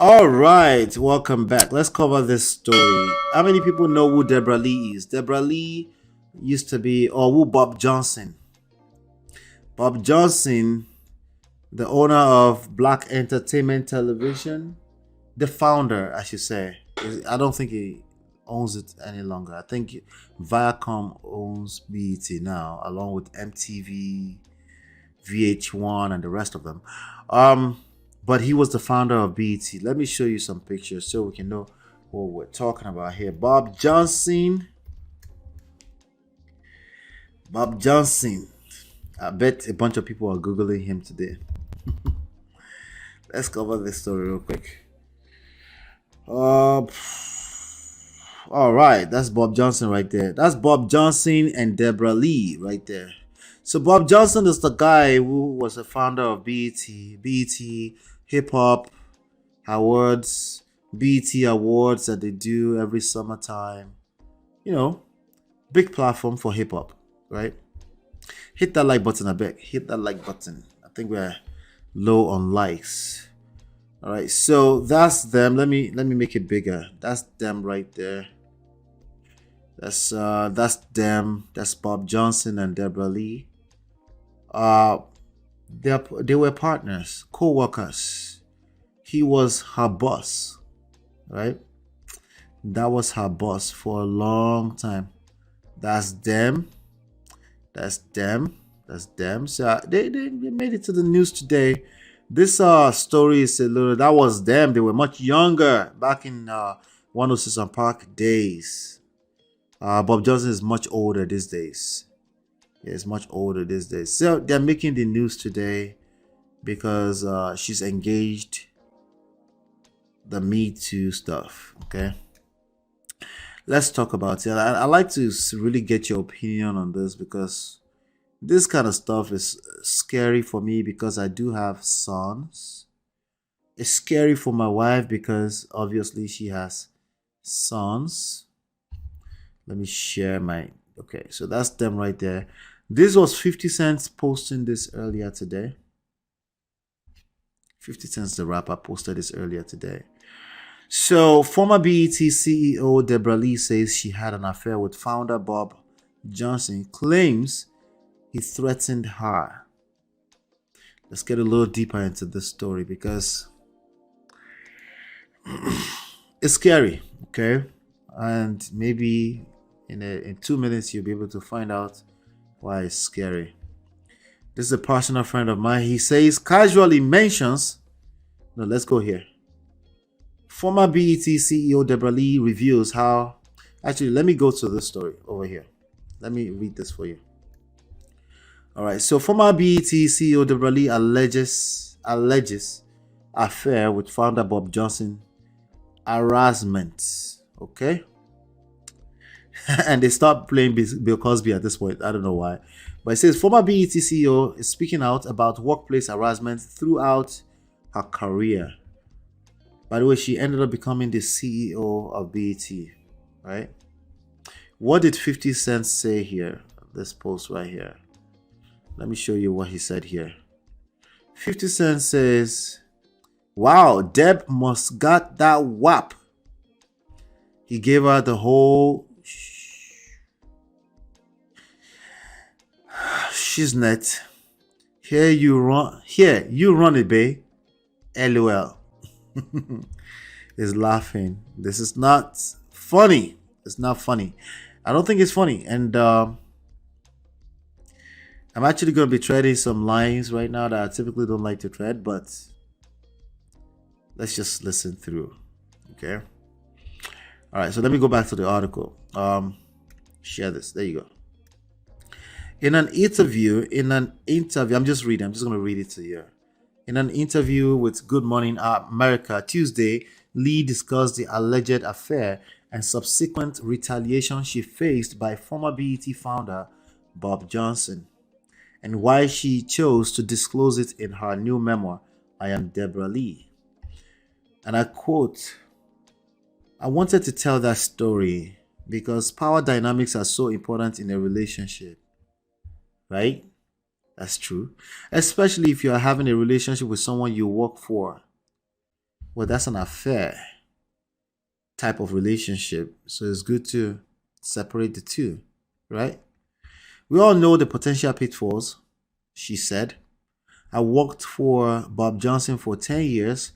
All right, welcome back. Let's cover this story. How many people know who DEBRA LEE is? DEBRA LEE used to be, or who Bob Johnson? Bob Johnson, the owner of Black Entertainment Television, the founder, I should say. I don't think he owns it any longer. I think Viacom owns BET now, along with MTV, VH1, and the rest of them. But he was the founder of BET. Let me show you some pictures so we can know what we're talking about here. Bob Johnson. Bob Johnson. I bet a bunch of people are Googling him today. Let's cover this story real quick. All right, that's Bob Johnson right there. That's Bob Johnson and DEBRA LEE right there. So Bob Johnson is the guy who was the founder of BET Hip Hop Awards, BET Awards that they do every summertime. You know, big platform for hip hop, right? Hit that like button, I beg. Hit that like button. I think we're low on likes. All right, so that's them. Let me make it bigger. That's them right there. That's them. That's Bob Johnson and DEBRA LEE. They were partners, co-workers. He was her boss, right? That was her boss for a long time. That's them. That's them. That's them. So they made it to the news today. This story is a little. That was them. They were much younger back in 106 and Park days. Bob Johnson is much older these days. Is much older these days. So they're making the news today because she's engaged the Me Too stuff. Okay. Let's talk about it. I like to really get your opinion on this because this kind of stuff is scary for me because I do have sons. It's scary for my wife because obviously she has sons. Let me share my. Okay, so that's them right there. This was 50 Cent posting this earlier today. 50 Cent's the rapper posted this earlier today. So former BET CEO DEBRA LEE says she had an affair with founder Bob Johnson, claims he threatened her. Let's get a little deeper into this story because it's scary, okay? And maybe in 2 minutes you'll be able to find out why it's scary. This is a personal friend of mine. He says casually mentions. No, let's go here. Former BET CEO DEBRA LEE reveals how. Actually, let me go to this story over here. Let me read this for you. All right. So former BET CEO DEBRA LEE alleges affair with founder Bob Johnson, harassment. Okay. And they start playing Bill Cosby at this point. I don't know why. But it says former BET CEO is speaking out about workplace harassment throughout her career. By the way, she ended up becoming the CEO of BET, right? What did 50 Cent say here? This post right here. Let me show you what he said here. 50 Cent says, wow, Deb must got that whap. He gave her the whole shiznit. Here you run it, babe. LOL. Is laughing. This is not funny. It's not funny. I don't think it's funny. And I'm actually going to be treading some lines right now that I typically don't like to tread, but let's just listen through. Okay. All right. So let me go back to the article. Share this. There you go. In an interview, I'm just reading. I'm just going to read it to you. In an interview with Good Morning America Tuesday, Lee discussed the alleged affair and subsequent retaliation she faced by former BET founder Bob Johnson, and why she chose to disclose it in her new memoir, I Am DEBRA LEE. And I quote, I wanted to tell that story because power dynamics are so important in a relationship, right? That's true. Especially if you are having a relationship with someone you work for. well, that's an affair type of relationship. So it's good to separate the two, right? We all know the potential pitfalls, she said. I worked for Bob Johnson for 10 years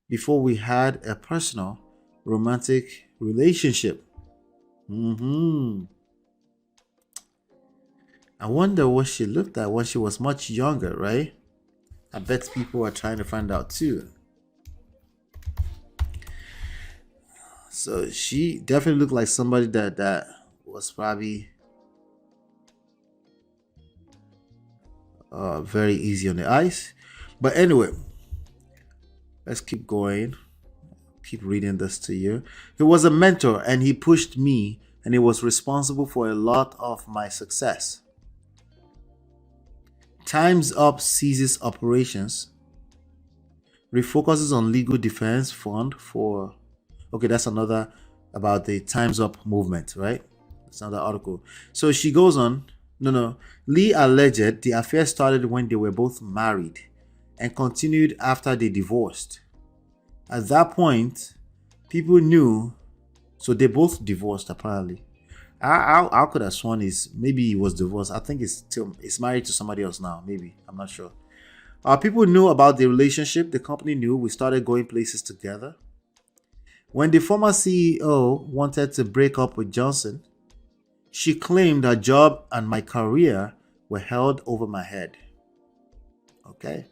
before we had a personal romantic relationship. I wonder what she looked at when she was much younger, right? I bet people are trying to find out too. So she definitely looked like somebody that was probably very easy on the eyes. But anyway, let's keep going. Keep reading this to you. He was a mentor and he pushed me, and he was responsible for a lot of my success. Time's Up ceases operations, refocuses on legal defense fund for. Okay, that's another about the Time's Up movement, right? That's another article. So she goes on. No. Lee alleged the affair started when they were both married and continued after they divorced. At that point, people knew, so they both divorced apparently. I could have sworn maybe he was divorced. I think it's married to somebody else now. Maybe, I'm not sure. People knew about the relationship. The company knew. We started going places together. When the former CEO wanted to break up with Johnson, she claimed her job and my career were held over my head. Okay.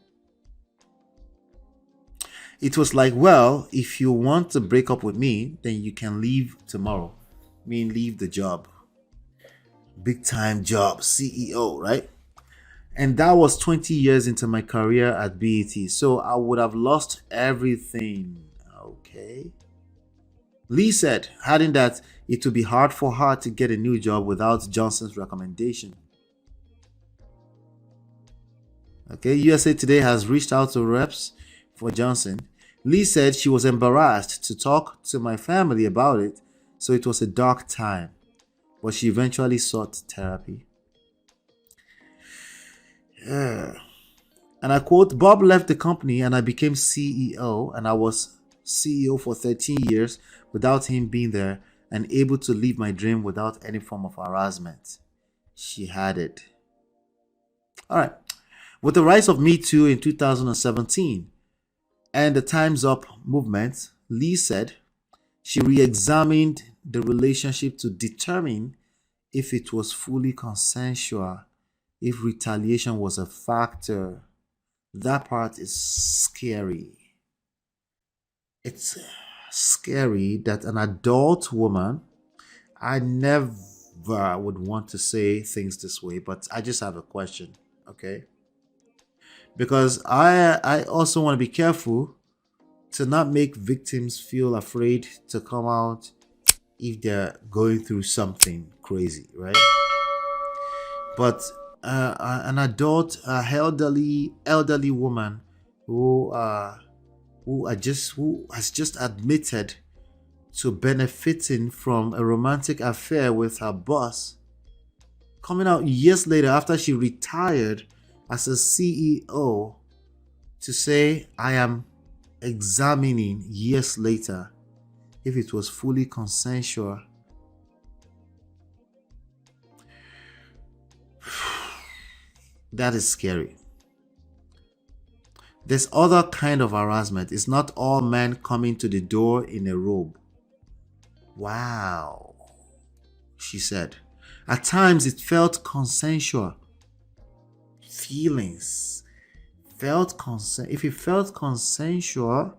It was like, well, if you want to break up with me, then you can leave tomorrow. I mean, leave the job. Big time job, CEO, right? And that was 20 years into my career at BET. So I would have lost everything. Okay. Lee said, adding that it would be hard for her to get a new job without Johnson's recommendation. Okay, USA Today has reached out to reps for Johnson. Lee said she was embarrassed to talk to my family about it, so it was a dark time, but she eventually sought therapy. Yeah. And I quote, Bob left the company and I became CEO, and I was CEO for 13 years without him being there and able to live my dream without any form of harassment. She had it. All right. With the rise of Me Too in 2017 and the Time's Up movement, Lee said she re-examined the relationship to determine if it was fully consensual, if retaliation was a factor. That part is scary. It's scary that an adult woman, I never would want to say things this way, but I just have a question, okay? Because I also want to be careful to not make victims feel afraid to come out if they're going through something crazy, right? But an adult, elderly woman who has just admitted to benefiting from a romantic affair with her boss, coming out years later after she retired as a CEO to say, I am examining years later if it was fully consensual. That is scary. There's other kind of harassment. It's not all men coming to the door in a robe. Wow, she said. At times it felt consensual. Feelings felt consent. If it felt consensual,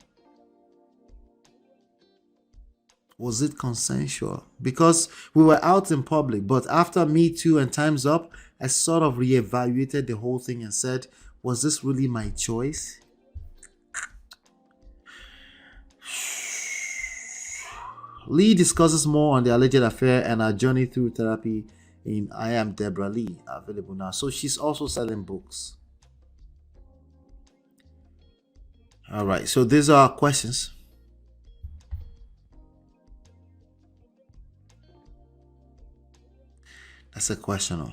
was it consensual? Because we were out in public, but after Me Too and Time's Up, I sort of reevaluated the whole thing and said, was this really my choice? Lee discusses more on the alleged affair and her journey through therapy in I Am DEBRA LEE, available now. So she's also selling books. All right, so these are questions. That's a question.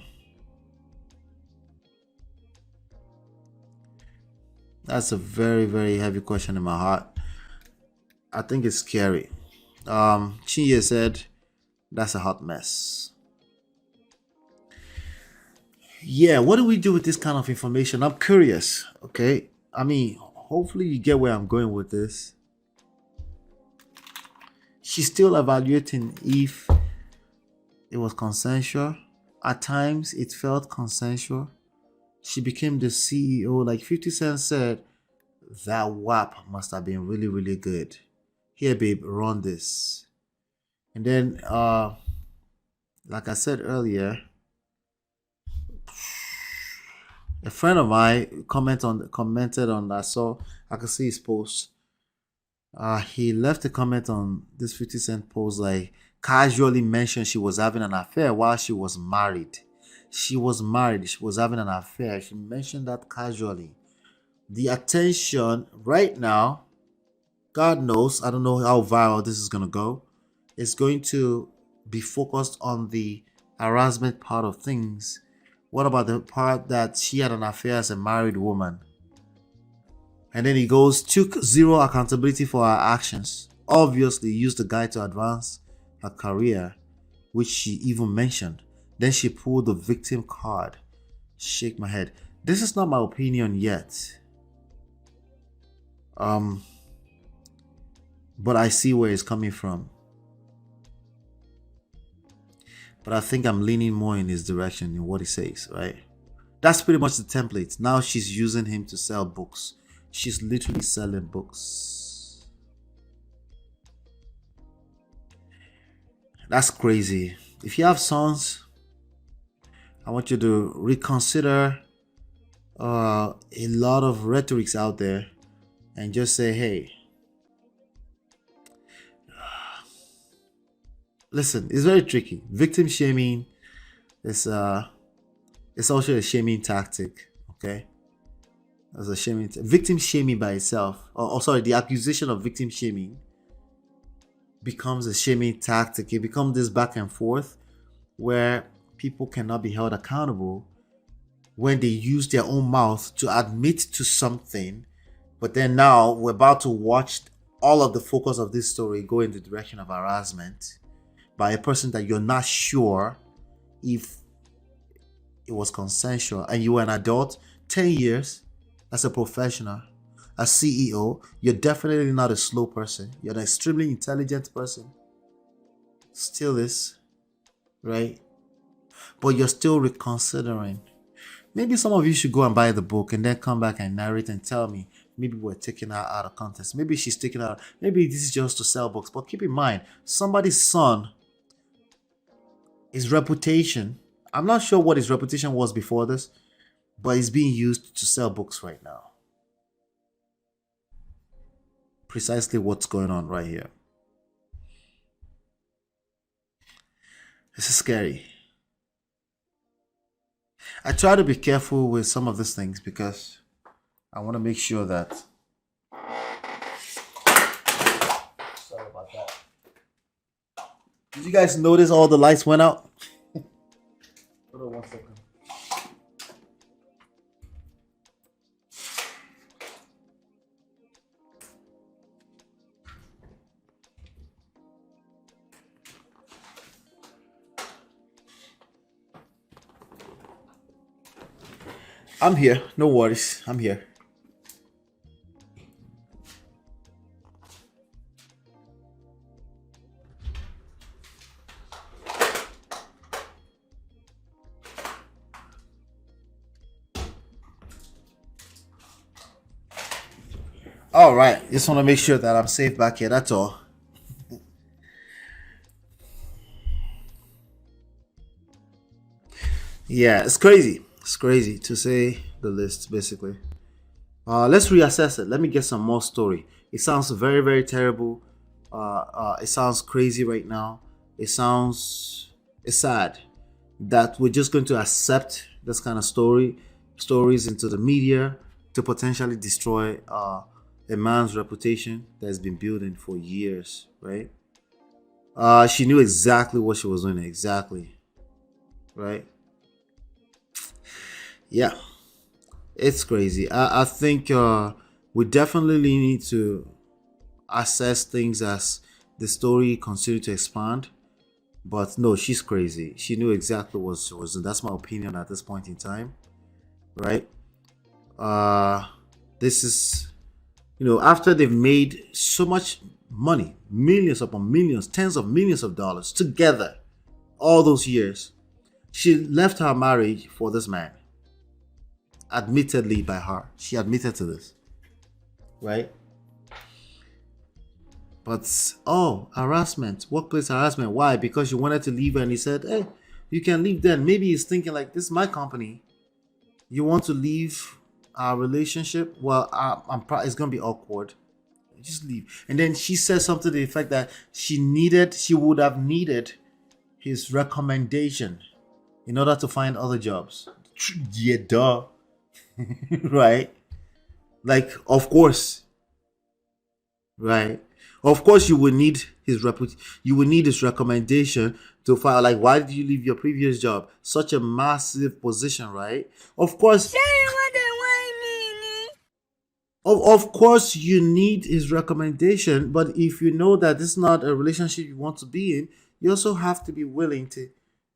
That's a very, very heavy question in my heart. I think it's scary. Chinye said that's a hot mess. Yeah, what do we do with this kind of information? I'm curious. Okay, I mean, hopefully you get where I'm going with this. She's still evaluating if it was consensual. At times, it felt consensual. She became the CEO. Like 50 Cent said, that WAP must have been really, really good. Here, babe, run this. And then, like I said earlier, a friend of mine commented on that. So I could see his post. He left a comment on this 50 Cent post, like casually mentioned she was having an affair while she was married. She was married, she was having an affair. She mentioned that casually. The attention right now, God knows, I don't know how viral this is going to go. It's going to be focused on the harassment part of things. What about the part that she had an affair as a married woman? And then he goes, took zero accountability for her actions. Obviously, used the guy to advance her career, which she even mentioned. Then she pulled the victim card. Shake my head. This is not my opinion yet. But I see where it's coming from. But I think I'm leaning more in his direction in what he says, right? That's pretty much the template. Now she's using him to sell books. She's literally selling books. That's crazy. If you have sons, I want you to reconsider a lot of rhetorics out there and just say, hey, listen, it's very tricky. Victim shaming is it's also a shaming tactic, okay? As a shaming victim shaming by itself, or sorry, the accusation of victim shaming becomes a shaming tactic. It becomes this back and forth where people cannot be held accountable when they use their own mouth to admit to something, but then now we're about to watch all of the focus of this story go in the direction of harassment by a person that you're not sure if it was consensual, and you were an adult 10 years as a professional, a CEO. You're definitely not a slow person. You're an extremely intelligent person. Still is, right? But you're still reconsidering. Maybe some of you should go and buy the book and then come back and narrate and tell me maybe we're taking her out of context. Maybe she's taking her out. Maybe this is just to sell books. But keep in mind, somebody's son, his reputation, I'm not sure what his reputation was before this, but it's being used to sell books right now. Precisely what's going on right here. This is scary. I try to be careful with some of these things because I want to make sure that. Sorry about that. Did you guys notice all the lights went out? Hold on 1 second. I'm here. No worries. I'm here. All right. Just want to make sure that I'm safe back here. That's all. Yeah, it's crazy. It's crazy to say the least, basically. Let's reassess it. Let me get some more story. It sounds very, very terrible. It sounds crazy right now. It's sad that we're just going to accept this kind of stories into the media to potentially destroy a man's reputation that has been building for years, right? She knew exactly what she was doing, exactly, right? Yeah, it's crazy. I think we definitely need to assess things as the story continued to expand. But no, she's crazy. She knew exactly what she was doing. That's my opinion at this point in time, right? Uh, this is, after they've made so much money, millions upon millions, tens of millions of dollars together, all those years, she left her marriage for this man. Admittedly, by her, she admitted to this, right? But harassment, workplace harassment. Why? Because you wanted to leave her and he said, hey, you can leave then. Maybe he's thinking like, this is my company. You want to leave our relationship? Well, it's going to be awkward. Just leave. And then she said something to the effect that she would have needed his recommendation in order to find other jobs. Yeah, duh. Right? Like, of course. Right? Of course, you would need you would need his recommendation to find, like, why did you leave your previous job? Such a massive position, right? Of course, of course, you need his recommendation. But if you know that this is not a relationship you want to be in, you also have to be willing to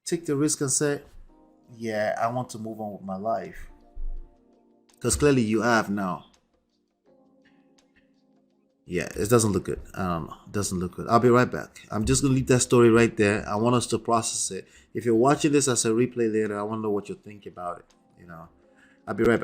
take the risk and say, yeah, I want to move on with my life. Because clearly you have now. Yeah, it doesn't look good. I don't know. It doesn't look good. I'll be right back. I'm just going to leave that story right there. I want us to process it. If you're watching this as a replay later, I want to know what you think about it. I'll be right back.